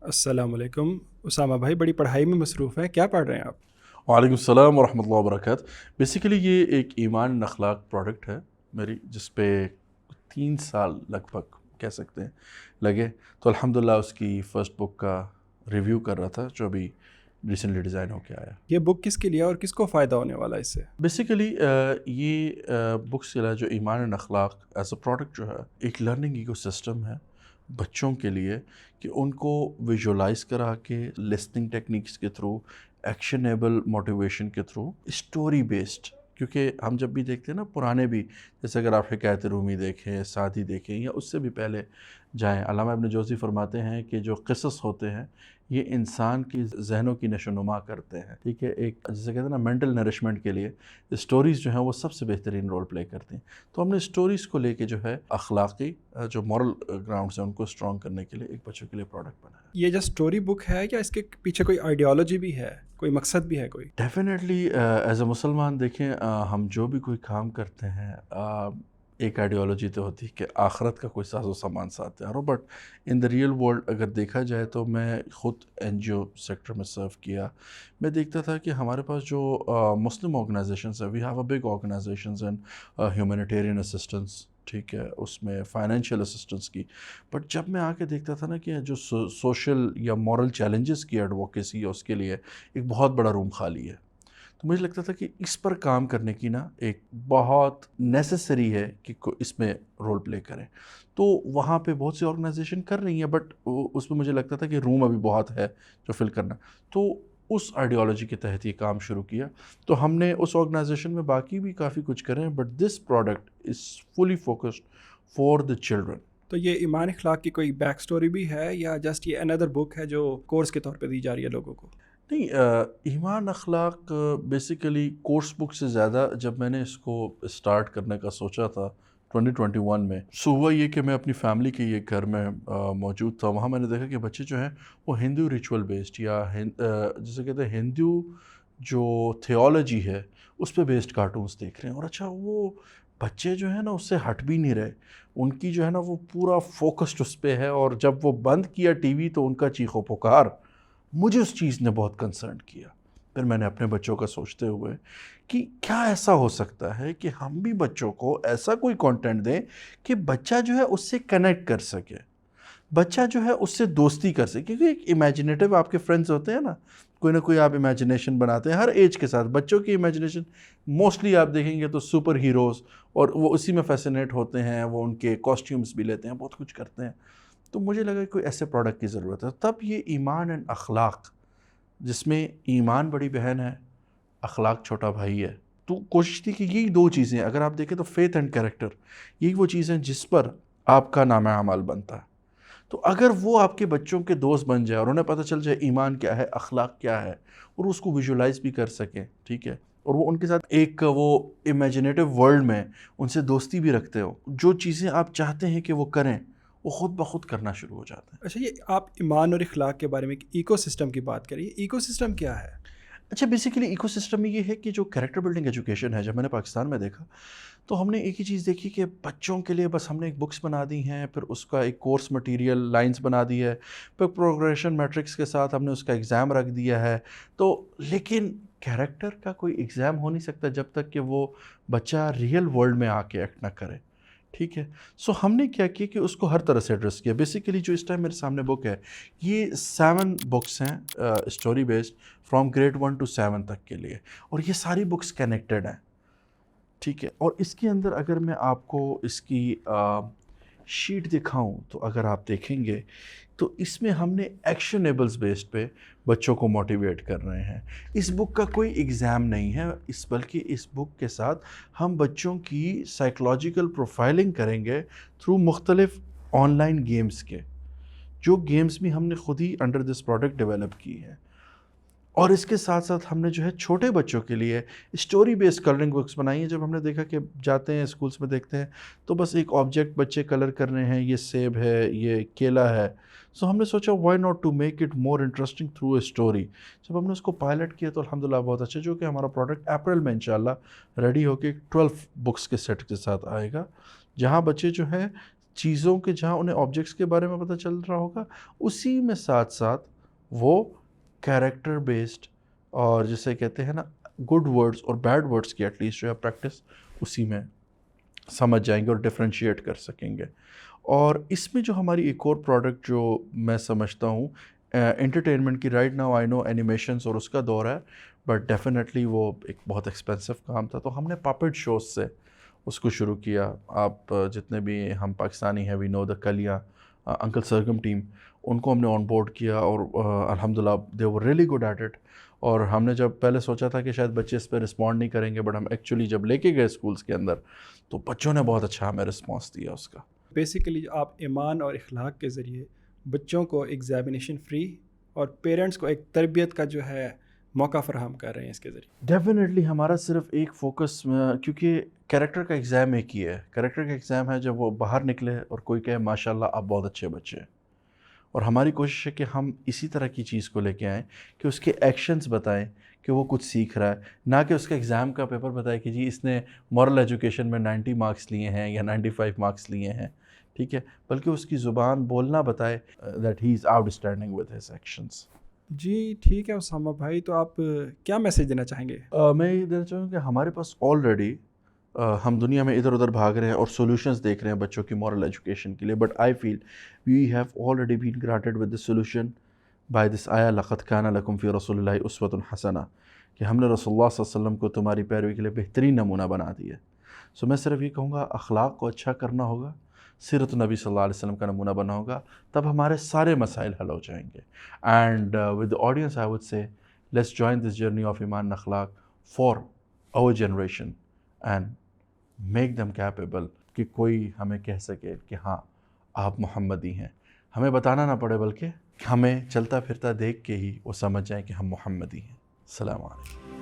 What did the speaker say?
السلام علیکم اسامہ بھائی، بڑی پڑھائی میں مصروف ہیں، کیا پڑھ رہے ہیں آپ؟ وعلیکم السلام ورحمۃ اللہ وبرکاتہ۔ بیسیکلی یہ ایک ایمان اخلاق پروڈکٹ ہے میری، جس پہ 3 سال لگ بھگ کہہ سکتے ہیں لگے۔ تو الحمدللہ اس کی فرسٹ بک کا ریویو کر رہا تھا جو ابھی ریسنٹلی ڈیزائن ہو کے آیا۔ یہ بک کس کے لیے اور کس کو فائدہ ہونے والا ہے اس سے؟ بیسیکلی یہ بکس جو ایمان اخلاق ایز اے پروڈکٹ جو ہے ایک لرننگ ایکو سسٹم ہے بچوں کے لیے، کہ ان کو ویژولائز کرا کے لسننگ ٹیکنیکس کے تھرو، ایکشنیبل موٹیویشن کے تھرو، اسٹوری بیسڈ۔ کیونکہ ہم جب بھی دیکھتے ہیں نا پرانے بھی، جیسے اگر آپ حکایت رومی دیکھیں، سعدی دیکھیں، یا اس سے بھی پہلے جائیں، علامہ ابن جوزی فرماتے ہیں کہ جو قصص ہوتے ہیں یہ انسان کی ذہنوں کی نشو و نما کرتے ہیں، ٹھیک ہے، ایک جیسے کہتے ہیں نا مینٹل نرشمنٹ کے لیے اسٹوریز جو ہیں وہ سب سے بہترین رول پلے کرتی ہیں۔ تو ہم نے اسٹوریز کو لے کے جو ہے اخلاقی جو مورل گراؤنڈز ہیں ان کو اسٹرانگ کرنے کے لیے ایک بچوں کے لیے پروڈکٹ بنایا۔ یہ جسٹ اسٹوری بک ہے یا اس کے پیچھے کوئی آئیڈیالوجی بھی ہے، کوئی مقصد بھی ہے کوئی؟ ڈیفینیٹلی ایز اے مسلمان دیکھیں، ہم جو بھی کوئی کام کرتے ہیں، ایک آئیڈیالوجی تو ہوتی ہے کہ آخرت کا کوئی ساز و سامان ساتھ تیار ہو، but in the real world اگر دیکھا جائے تو میں خود این جی او سیکٹر میں سرو کیا، میں دیکھتا تھا کہ ہمارے پاس جو مسلم آرگنائزیشنز ہیں، we have a big organizations and humanitarian assistance, ٹھیک ہے، اس میں فائنینشیل اسسٹنس کی، بٹ جب میں آ کے دیکھتا تھا نا کہ جو سوشل یا مورل چیلنجز کی ایڈووکیسی ہے اس کے لیے ایک بہت بڑا روم خالی ہے، تو مجھے لگتا تھا کہ اس پر کام کرنے کی نا ایک بہت نیسسری ہے کہ اس میں رول پلے کریں۔ تو وہاں پہ بہت سی آرگنائزیشن کر رہی ہیں، بٹ اس میں مجھے لگتا تھا کہ روم ابھی بہت ہے جو فل کرنا، تو اس آئیڈیالوجی کے تحت یہ کام شروع کیا۔ تو ہم نے اس آرگنائزیشن میں باقی بھی کافی کچھ کریں، but this product is fully focused for the children. تو یہ ایمان اخلاق کی کوئی بیک سٹوری بھی ہے یا جسٹ یہ اندر بک ہے جو کورس کے طور پہ دی جا رہی ہے لوگوں کو؟ نہیں، ایمان اخلاق بیسیکلی کورس بک سے زیادہ جب میں نے اس کو اسٹارٹ کرنے کا سوچا تھا 2021 میں، ہوا یہ کہ میں اپنی فیملی کے یہ گھر میں موجود تھا، وہاں میں نے دیکھا کہ بچے جو ہیں وہ ہندو ریچول بیسڈ یا جسے کہتے ہیں ہندو جو تھیولوجی ہے اس پہ بیسڈ کارٹونز دیکھ رہے ہیں، اور اچھا وہ بچے جو ہیں نا اس سے ہٹ بھی نہیں رہے، ان کی جو ہے نا وہ پورا فوکسڈ اس پہ ہے، اور جب وہ بند کیا ٹی وی تو ان کا چیخ و پکار مجھے اس چیز نے بہت کنسرن کیا۔ پھر میں نے اپنے بچوں کا سوچتے ہوئے کہ کیا ایسا ہو سکتا ہے کہ ہم بھی بچوں کو ایسا کوئی کانٹینٹ دیں کہ بچہ جو ہے اس سے کنیکٹ کر سکے، بچہ جو ہے اس سے دوستی کر سکے، کیونکہ ایک امیجنیٹو آپ کے فرینڈز ہوتے ہیں نا، کوئی نہ کوئی آپ امیجنیشن بناتے ہیں ہر ایج کے ساتھ، بچوں کی امیجنیشن موسٹلی آپ دیکھیں گے تو سپر ہیروز، اور وہ اسی میں فیسینیٹ ہوتے ہیں، وہ ان کے کاسٹیومز بھی لیتے ہیں، بہت کچھ کرتے ہیں۔ تو مجھے لگا کہ کوئی ایسے پروڈکٹ کی ضرورت ہے، تب یہ ایمان اینڈ اخلاق، جس میں ایمان بڑی بہن ہے، اخلاق چھوٹا بھائی ہے، تو کوشش تھی کہ یہی دو چیزیں، اگر آپ دیکھیں تو فیتھ اینڈ کیریکٹر، یہی وہ چیزیں جس پر آپ کا نام اعمال بنتا ہے۔ تو اگر وہ آپ کے بچوں کے دوست بن جائے اور انہیں پتہ چل جائے ایمان کیا ہے، اخلاق کیا ہے، اور اس کو ویژولائز بھی کر سکیں، ٹھیک ہے، اور وہ ان کے ساتھ ایک وہ امیجنیٹو ورلڈ میں ان سے دوستی بھی رکھتے ہو، جو چیزیں آپ چاہتے ہیں کہ وہ کریں وہ خود بخود کرنا شروع ہو جاتے ہیں۔ اچھا، یہ آپ ایمان اور اخلاق کے بارے میں ایکو سسٹم کی بات کریے، ایکو سسٹم کیا ہے؟ اچھا، بیسیکلی ایکو سسٹم میں یہ ہے کہ جو کریکٹر بلڈنگ ایجوکیشن ہے، جب میں نے پاکستان میں دیکھا تو ہم نے ایک ہی چیز دیکھی کہ بچوں کے لیے بس ہم نے ایک بکس بنا دی ہیں، پھر اس کا ایک کورس مٹیریل لائنز بنا دی ہے، پھر پروگریشن میٹرکس کے ساتھ ہم نے اس کا ایگزام رکھ دیا ہے، تو لیکن کریکٹر کا کوئی ایگزام ہو نہیں سکتا جب تک کہ وہ بچہ ریئل ورلڈ میں آ کے ایکٹ نہ کرے، ٹھیک ہے۔ سو ہم نے کیا کیا کہ اس کو ہر طرح سے ایڈریس کیا۔ بیسیکلی جو اس ٹائم میرے سامنے بک ہے، یہ 7 بکس ہیں story based, from grade 1 to 7 تک کے لیے، اور یہ ساری بکس کنیکٹڈ ہیں، ٹھیک ہے۔ اور اس کے اندر اگر میں آپ کو اس کی شیٹ دکھاؤں تو اگر آپ دیکھیں گے تو اس میں ہم نے ایکشنیبلز بیسڈ پہ بچوں کو موٹیویٹ کر رہے ہیں۔ اس بک کا کوئی ایگزام نہیں ہے، بلکہ اس بک کے ساتھ ہم بچوں کی سائیکولوجیکل پروفائلنگ کریں گے تھرو مختلف آن لائن گیمز کے، جو گیمز بھی ہم نے خود ہی انڈر دس پروڈکٹ ڈیولپ کی ہیں، اور اس کے ساتھ ساتھ ہم نے جو ہے چھوٹے بچوں کے لیے اسٹوری بیسڈ کلرنگ بکس بنائی ہیں۔ جب ہم نے دیکھا کہ جاتے ہیں اسکولس میں دیکھتے ہیں تو بس ایک آبجیکٹ بچے کلر کر رہے ہیں، یہ سیب ہے، یہ کیلا ہے، سو ہم نے سوچا why not to make it more interesting through a story. جب ہم نے اس کو پائلٹ کیا تو الحمدللہ بہت اچھا، جو کہ ہمارا پروڈکٹ اپریل میں انشاءاللہ ریڈی ہو کے 12 بکس کے سیٹ کے ساتھ آئے گا، جہاں بچے جو ہیں چیزوں کے جہاں انہیں آبجیکٹس کے بارے میں پتہ چل رہا ہوگا، اسی میں ساتھ ساتھ وہ کیریکٹر بیسڈ اور جسے کہتے ہیں نا گڈ ورڈز اور بیڈ ورڈز کی ایٹ لیسٹ جو ہے پریکٹس اسی میں سمجھ جائیں گے اور ڈفرینشیٹ کر سکیں گے. اور اس میں جو ہماری ایک اور پروڈکٹ جو میں سمجھتا ہوں انٹرٹینمنٹ کی، right now I know animations اور اس کا دور ہے، بٹ ڈیفینیٹلی وہ ایک بہت ایکسپینسو کام تھا، تو ہم نے پاپٹ شوز سے اس کو شروع کیا. آپ جتنے بھی ہم پاکستانی ہیں، وی نو دا کلیا انکل سرگم ٹیم، ان کو ہم نے آن بورڈ کیا اور الحمدللہ they were really good at it. اور ہم نے جب پہلے سوچا تھا کہ شاید بچے اس پہ رسپونڈ نہیں کریں گے، بٹ ہم ایکچولی جب لے کے گئے اسکولس کے اندر تو بچوں نے بہت اچھا ہمیں رسپانس دیا اس کا. بیسیکلی آپ ایمان اور اخلاق کے ذریعے بچوں کو ایگزامینیشن فری اور پیرنٹس کو ایک تربیت کا جو ہے موقع فراہم کر رہے ہیں اس کے ذریعے. ڈیفینیٹلی ہمارا صرف ایک فوکس، کیونکہ کیریکٹر کا ایگزام ایک ہی ہے. کیریکٹر کا ایگزام ہے جب وہ باہر نکلے اور کوئی کہے ماشاء اللہ آپ بہت اچھے بچے ہیں. اور ہماری کوشش ہے کہ ہم اسی طرح کی چیز کو لے کے آئیں کہ اس کے ایکشنز بتائیں کہ وہ کچھ سیکھ رہا ہے، نہ کہ اس کا ایگزام کا پیپر بتائے کہ جی اس نے مورل ایجوکیشن میں 90 مارکس لیے ہیں یا 95 مارکس لیے ہیں، ٹھیک ہے، بلکہ اس کی زبان بولنا بتائے that he is outstanding with his actions. جی ٹھیک ہے اسامہ بھائی، تو آپ کیا میسیج دینا چاہیں گے؟ میں یہ دینا چاہوں گا کہ ہمارے پاس آلریڈی ہم دنیا میں ادھر ادھر بھاگ رہے ہیں اور سولوشنز دیکھ رہے ہیں بچوں کی مورل ایجوکیشن کے لیے، but I feel we have already been granted with the solution by this آیا لقد کان لکم فی رسول اللہ اسوۃ حسنہ، کہ ہم نے رسول اللہ صلی اللہ علیہ وسلم کو تمہاری پیروی کے لیے بہترین نمونہ بنا دیا. سو میں صرف یہ کہوں گا اخلاق کو اچھا کرنا ہوگا، سیرت نبی صلی اللہ علیہ وسلم کا نمونہ بنا ہوگا، تب ہمارے سارے مسائل حل ہو جائیں گے. And with the audience I would say let's join this journey of ایمان اخلاق for our generation and make them capable کہ کوئی ہمیں کہہ سکے کہ ہاں آپ محمدی ہیں، ہمیں بتانا نہ پڑے بلکہ ہمیں چلتا پھرتا دیکھ کے ہی وہ سمجھ جائیں کہ ہم محمدی ہیں. السلام علیکم.